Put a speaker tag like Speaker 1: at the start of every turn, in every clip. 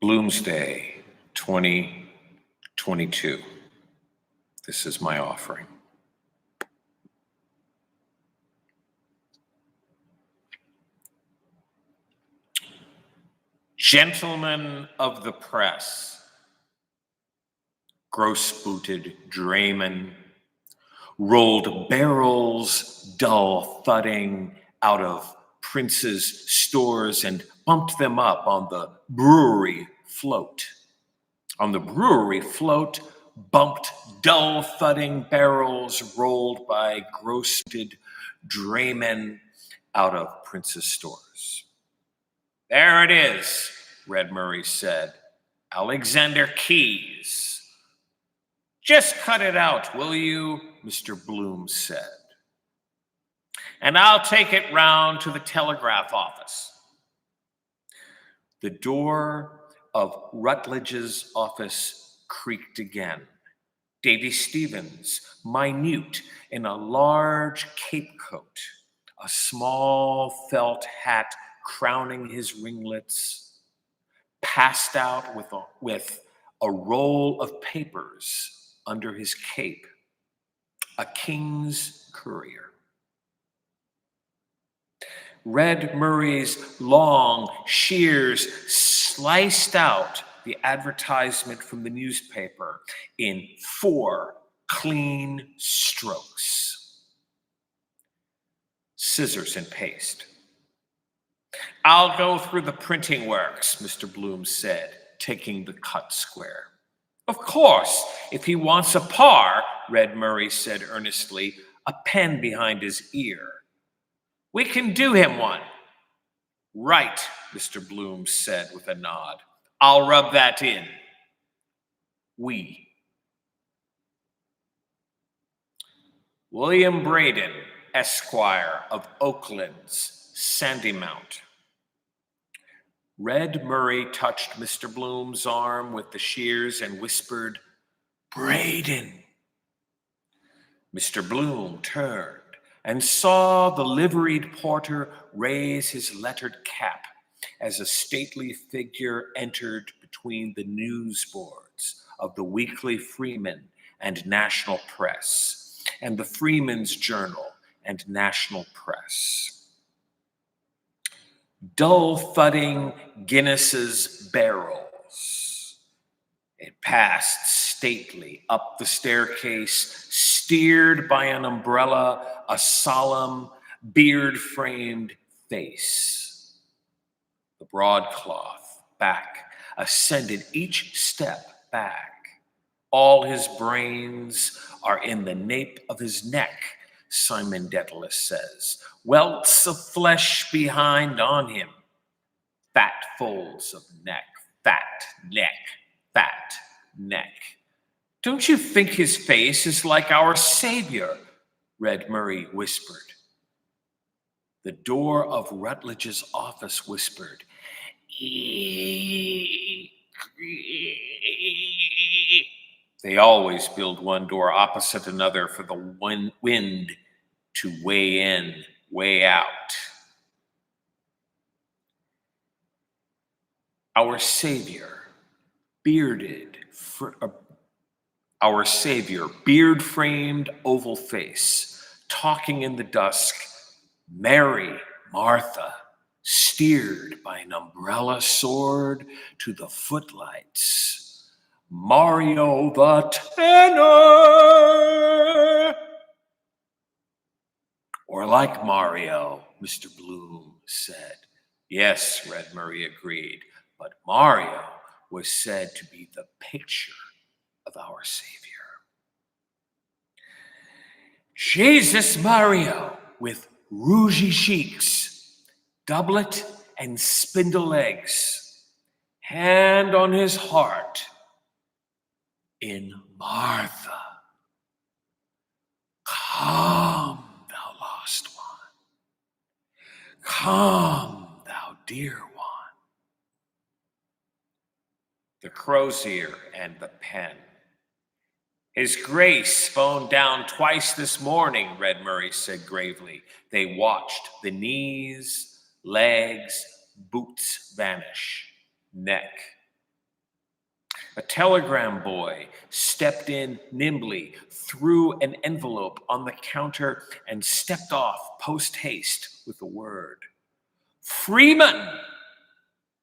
Speaker 1: Bloomsday 2022. This is my offering. Gentlemen of the press, gross-booted draymen, rolled barrels, dull thudding, out of Prince's stores and bumped them up on the brewery float. On the brewery float, bumped dull thudding barrels rolled by gross-booted draymen out of Prince's stores. "There it is," Red Murray said. "Alexander Keys." "Just cut it out, will you?" Mr. Bloom said. "And I'll take it round to the telegraph office." The door of Rutledge's office creaked again. Davy Stevens, minute in a large cape coat, a small felt hat crowning his ringlets, passed out with a roll of papers under his cape, a king's courier. Red Murray's long shears sliced out the advertisement from the newspaper in 4 clean strokes. Scissors and paste. "I'll go through the printing works," Mr. Bloom said, taking the cut square. "Of course, if he wants a par," Red Murray said earnestly, a pen behind his ear. "We can do him one." "Right," Mr. Bloom said with a nod. "I'll rub that in." "We." William Braden, Esquire of Oakland's Sandymount. Red Murray touched Mr. Bloom's arm with the shears and whispered, "Braden." Mr. Bloom turned and saw the liveried porter raise his lettered cap as a stately figure entered between the newsboards of the Weekly Freeman and National Press and the Freeman's Journal and National Press. Dull thudding Guinness's barrels. It passed stately up the staircase, steered by an umbrella, a solemn, beard-framed face. The broadcloth back ascended each step back. "All his brains are in the nape of his neck," Simon Dedalus says. "Welts of flesh behind on him. Fat folds of neck, fat neck, fat neck. Don't you think his face is like our Savior?" Red Murray whispered. The door of Rutledge's office whispered, They always build one door opposite another for the wind to way in, way out. Our Savior, beard-framed oval face, talking in the dusk, Mary, Martha, steered by an umbrella sword to the footlights. Mario the tenor. "Or like Mario," Mr. Bloom said. "Yes," Red Murray agreed, "but Mario was said to be the picture of our Savior." Jesus Mario, with rougy cheeks, doublet and spindle legs, hand on his heart, in Martha. "Come, thou lost one. Come, thou dear one." The crozier and the pen. "His Grace phoned down twice this morning," Red Murray said gravely. They watched the knees, legs, boots vanish, neck A telegram boy stepped in nimbly, threw an envelope on the counter, and stepped off post haste with the word, "Freeman!"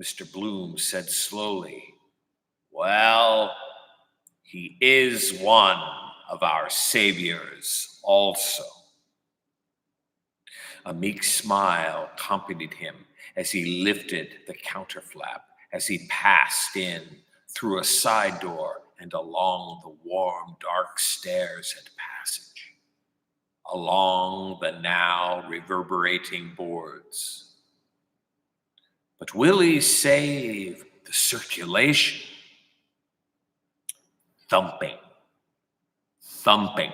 Speaker 1: Mr. Bloom said slowly, "Well, he is one of our saviors also." A meek smile accompanied him as he lifted the counter flap, as he passed in through a side door and along the warm, dark stairs and passage, along the now reverberating boards. But will he save the circulation? Thumping, thumping.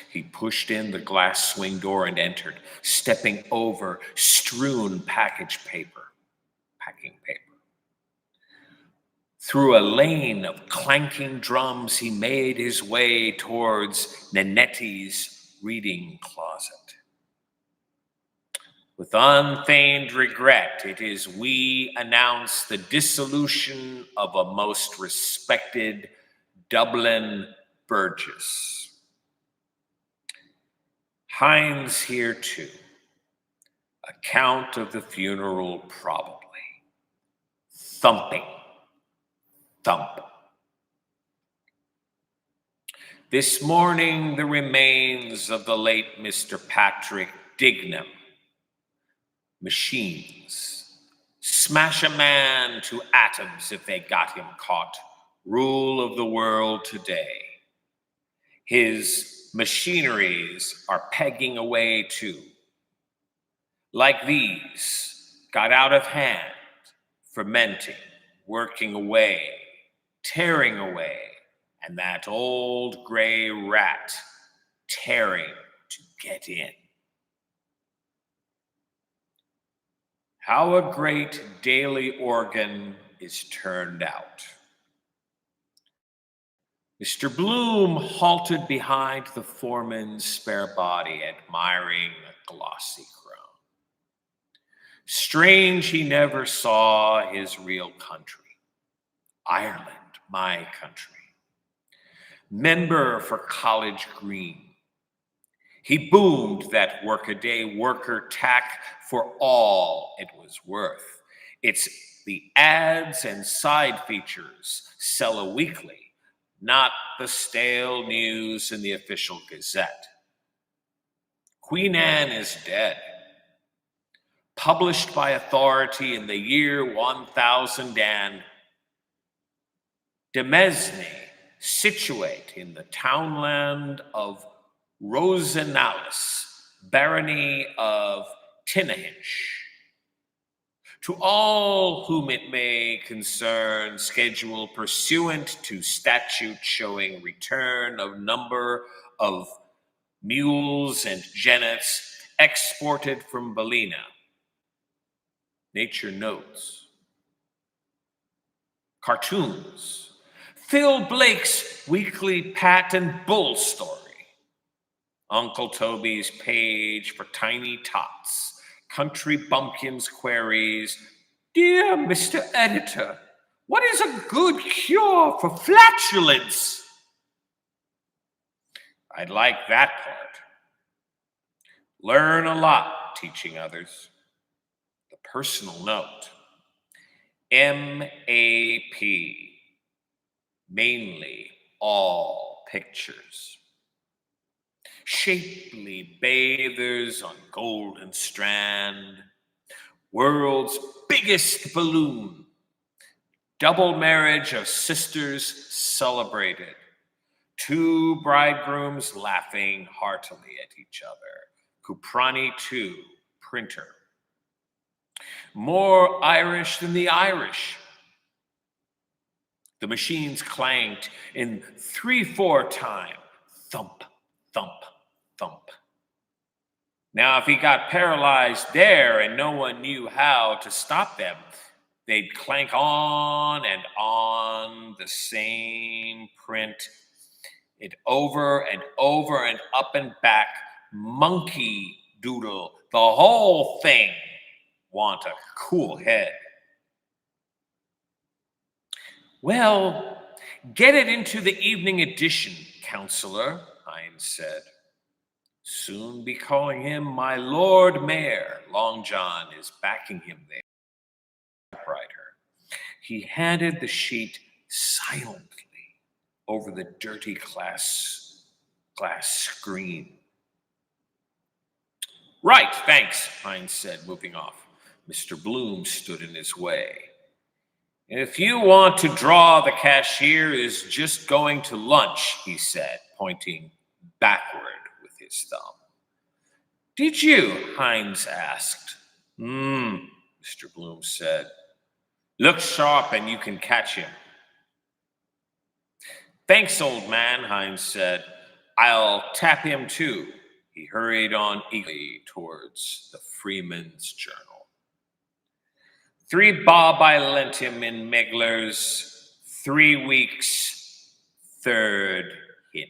Speaker 1: He pushed in the glass swing door and entered, stepping over strewn packing paper. Through a lane of clanking drums, he made his way towards Nanetti's reading closet. With unfeigned regret, it is we announce the dissolution of a most respected Dublin Burgess. Hines here too. Account of the funeral probably. Thumping. Thump. This morning, the remains of the late Mr. Patrick Dignam. Machines. Smash a man to atoms if they got him caught. Rule of the world today. His machineries are pegging away too. Like these, got out of hand, fermenting, working away, tearing away, and that old gray rat tearing to get in. How a great daily organ is turned out. Mr. Bloom halted behind the foreman's spare body, admiring a glossy crown. Strange he never saw his real country. Ireland, my country. Member for College Green. He boomed that workaday worker tack for all it was worth. It's the ads and side features sell a weekly, not the stale news in the official Gazette. Queen Anne is dead. Published by authority in the year 1000 and Demesne, situate in the townland of Rosenalis, barony of Tinnahinch. To all whom it may concern, schedule pursuant to statute showing return of number of mules and jennets exported from Ballina. Nature notes. Cartoons. Phil Blake's weekly Pat and Bull story. Uncle Toby's page for tiny tots. Country Bumpkin's queries. Dear Mr. Editor, what is a good cure for flatulence? I'd like that part. Learn a lot teaching others. The personal note. MAP. Mainly all pictures. Shapely bathers on Golden Strand. World's biggest balloon. Double marriage of sisters celebrated. Two bridegrooms laughing heartily at each other. Cuprani 2, printer. More Irish than the Irish. The machines clanked in 3/4 time. Thump, thump, thump. Now, if he got paralyzed there and no one knew how to stop them, they'd clank on and on the same print. It over and over and up and back. Monkey doodle. The whole thing. Want a cool head. Well, get it into the evening edition, counselor, Hines said. Soon be calling him my Lord Mayor. Long John is backing him there. Typewriter. He handed the sheet silently over the dirty glass screen. Right, thanks, Hines said, moving off. Mr. Bloom stood in his way. If you want to draw, the cashier is just going to lunch, he said, pointing backward with his thumb. Did you? Hines asked. Mr. Bloom said. Look sharp and you can catch him. Thanks, old man, Hines said. I'll tap him too. He hurried on eagerly towards the Freeman's Journal. 3 bob I lent him in Megler's 3 weeks, 3rd hint.